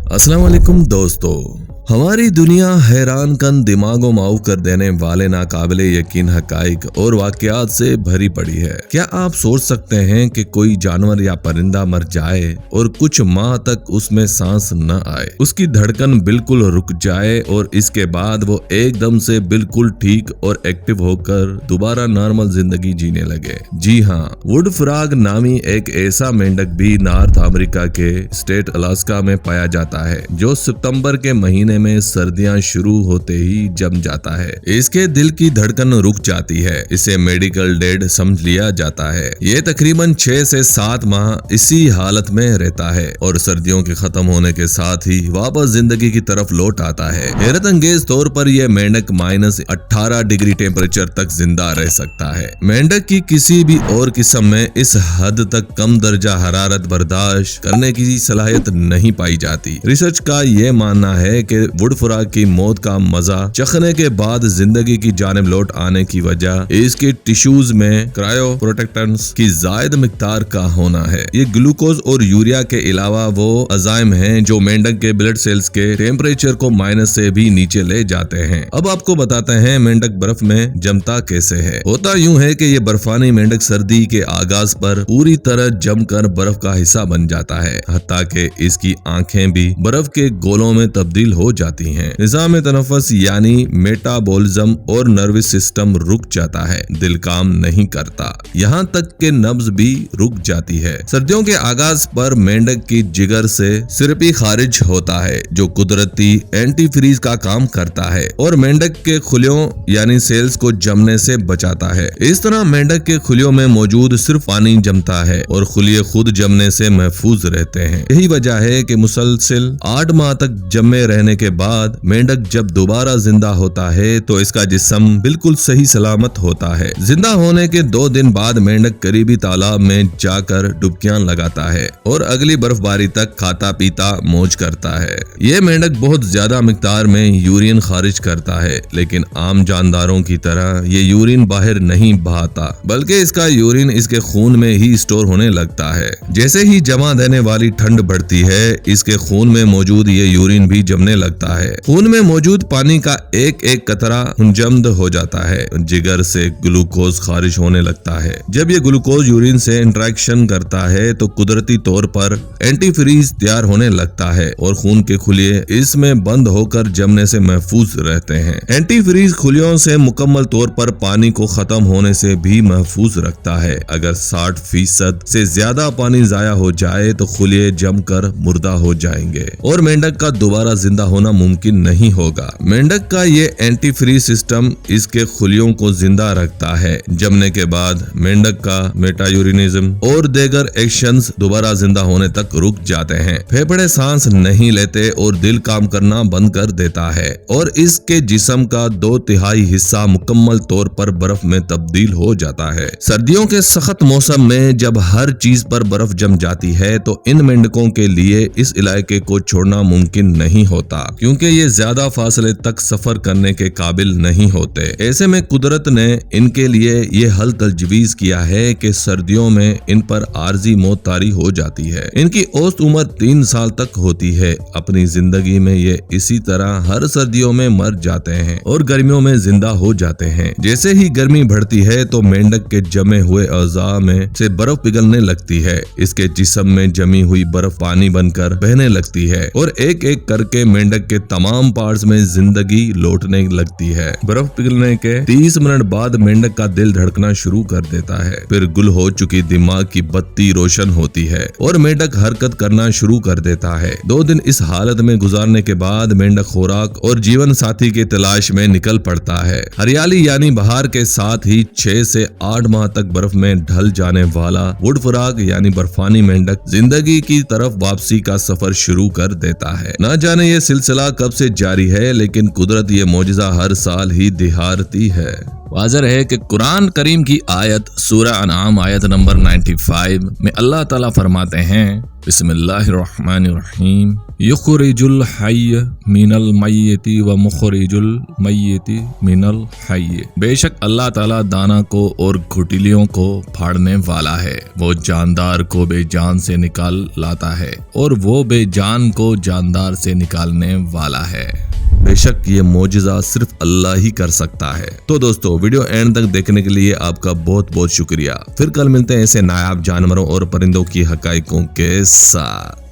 अस्सलाम वालेकुम दोस्तों, हमारी दुनिया हैरान कन दिमागों माऊफ कर देने वाले नाकाबिले यकीन हकाइक और वाकयात से भरी पड़ी है। क्या आप सोच सकते हैं कि कोई जानवर या परिंदा मर जाए और कुछ माह तक उसमें सांस न आए, उसकी धड़कन बिल्कुल रुक जाए और इसके बाद वो एकदम से बिल्कुल ठीक और एक्टिव होकर दोबारा नॉर्मल जिंदगी जीने लगे? जी हाँ, वुड फ्रॉग नामी एक ऐसा मेंढक भी नॉर्थ अमेरिका के स्टेट अलास्का में पाया जाता है, जो सितंबर के महीने में सर्दियां शुरू होते ही जम जाता है। इसके दिल की धड़कन रुक जाती है। इसे मेडिकल डेड समझ लिया जाता है। ये तकरीबन 6 से 7 माह इसी हालत में रहता है और सर्दियों के खत्म होने के साथ ही वापस जिंदगी की तरफ लौट आता है। हैरत अंगेज तौर पर यह मेंढक -18 डिग्री टेम्परेचर तक जिंदा रह सकता है। मेंढक की किसी भी और किस्म में इस हद तक कम दर्जा हरारत बर्दाश्त करने की सलाहियत नहीं पाई जाती। रिसर्च का ये मानना है कि वुड फ्रॉग की मौत का मजा चखने के बाद जिंदगी की जानिब लौट आने की वजह इसके टिश्यूज में क्रायो प्रोटेक्टेंट्स की जायद मिकदार का होना है। ये ग्लूकोज और यूरिया के अलावा वो एंजाइम हैं जो मेंढक के ब्लड सेल्स के टेम्परेचर को माइनस से भी नीचे ले जाते हैं। अब आपको बताते हैं मेंढक बर्फ में जमता कैसे है। होता यूं है कि ये बर्फानी मेंढक सर्दी के आगाज पर पूरी तरह जमकर बर्फ का हिस्सा बन जाता है, हत्ता कि इसकी आंखें भी बर्फ के गोलों में तब्दील हो जाती हैं। निज़ाम तनफ़ुस यानी मेटाबॉलिज्म और नर्वस सिस्टम रुक जाता है, दिल काम नहीं करता, यहाँ तक के नब्ज भी रुक जाती है। सर्दियों के आगाज पर मेंढक की जिगर से सिरपी खारिज होता है जो कुदरती एंटी फ्रीज का काम करता है और मेंढक के खुलियों यानी सेल्स को जमने से बचाता है। इस तरह मेंढक के खुलियों में मौजूद सिर्फ पानी जमता है और खुलिये खुद जमने से महफूज रहते हैं। यही वजह है कि मुसलसल 8 माह तक जमे रहने के बाद मेंढक जब दोबारा जिंदा होता है तो इसका जिस्म बिल्कुल सही सलामत होता है। जिंदा होने के 2 दिन बाद मेंढक करीबी तालाब में जाकर डुबकियां लगाता है और अगली बर्फबारी तक खाता पीता मौज करता है। ये मेंढक बहुत ज्यादा मिकदार में यूरिन खारिज करता है, लेकिन आम जानदारों की तरह ये यूरिन बाहर नहीं बहाता, बल्कि इसका यूरिन इसके खून में ही स्टोर होने लगता है। जैसे ही जमा देने वाली ठंड बढ़ती है, इसके खून में मौजूद ये यूरिन भी जमने लगता है। खून में मौजूद पानी का एक एक कतरा मुंजमद हो जाता है। जिगर से ग्लूकोज खारिज होने लगता है। जब ये ग्लूकोज यूरिन से इंटरेक्शन करता है तो कुदरती तौर पर एंटी फ्रीज तैयार होने लगता है और खून के खुलिये इसमें बंद होकर जमने से महफूज रहते हैं। एंटी फ्रीज खुलियों से मुकम्मल तौर पर पानी को खत्म होने से भी महफूज रखता है। अगर 60% से ज्यादा पानी जाया हो जाए तो खुलिये जमकर मुर्दा हो जाएंगे और मेंढक का दोबारा जिंदा होना मुमकिन नहीं होगा। मेंढक का ये एंटी फ्रीज सिस्टम इसके खुलियों को जिंदा रखता है। जमने के बाद मेंढक का मेटायूरिनिज्म और दीगर एक्शंस दोबारा जिंदा होने तक रुक जाते हैं। फेफड़े सांस नहीं लेते और दिल काम करना बंद कर देता है और इसके जिस्म का 2/3 हिस्सा मुकम्मल तौर पर बर्फ में तब्दील हो जाता है। सर्दियों के सख्त मौसम में जब हर चीज पर बर्फ जम जाती है तो इन मेंढकों के लिए इस इलाके को छोड़ना मुमकिन नहीं होता, क्योंकि ये ज्यादा फासले तक सफर करने के काबिल नहीं होते। ऐसे में कुदरत ने इनके लिए ये हल तजवीज किया है कि सर्दियों में इन पर आर्जी मौत तारी हो जाती है। इनकी औसत उम्र 3 साल तक होती है। अपनी जिंदगी में ये इसी तरह हर सर्दियों में मर जाते हैं और गर्मियों में जिंदा हो जाते हैं। जैसे ही गर्मी बढ़ती है तो मेंढक के जमे हुए अज़ा में से बर्फ पिघलने लगती है। इसके जिस्म में जमी हुई बर्फ पानी बनकर बहने लगती है और एक एक करके मेंढक के तमाम पार्ट्स में जिंदगी लौटने लगती है। बर्फ पिघलने के 30 मिनट बाद मेंढक का दिल धड़कना शुरू कर देता है। फिर गुल हो चुकी दिमाग की बत्ती रोशन होती है और मेंढक हरकत करना शुरू कर देता है। 2 दिन इस हालत में गुजारने के बाद मेंढक खुराक और जीवन साथी की तलाश में निकल पड़ता है। हरियाली यानी बहार के साथ ही 6 से 8 माह तक बर्फ में ढल जाने वाला वुड फ्रॉग यानी बर्फानी मेंढक जिंदगी की तरफ वापसी का सफर शुरू कर देता है। न जाने ये सिलसिला कब से जारी है, लेकिन कुदरत ये मौजज़ा हर साल ही दिहारती है। वाज़ह है कि कुरान करीम की आयत सूरह अनआम आयत नंबर 95 में अल्लाह ताला फरमाते हैं, बिस्मिल्लाहिर्रहमानिर्रहीम, युखरिजुल हय्य मिनल मय्यति व मुखरिजुल मय्यति मिनल हय्य। बेशक अल्लाह ताला दाना को और घुटिलियों को फाड़ने वाला है, वो जानदार को बेजान से निकाल लाता है और वो बेजान को जानदार से निकालने वाला है। बेशक ये मौजिज़ा सिर्फ अल्लाह ही कर सकता है। तो दोस्तों, वीडियो एंड तक देखने के लिए आपका बहुत बहुत शुक्रिया। फिर कल मिलते हैं ऐसे नायाब जानवरों और परिंदों की हकाइकों के साथ।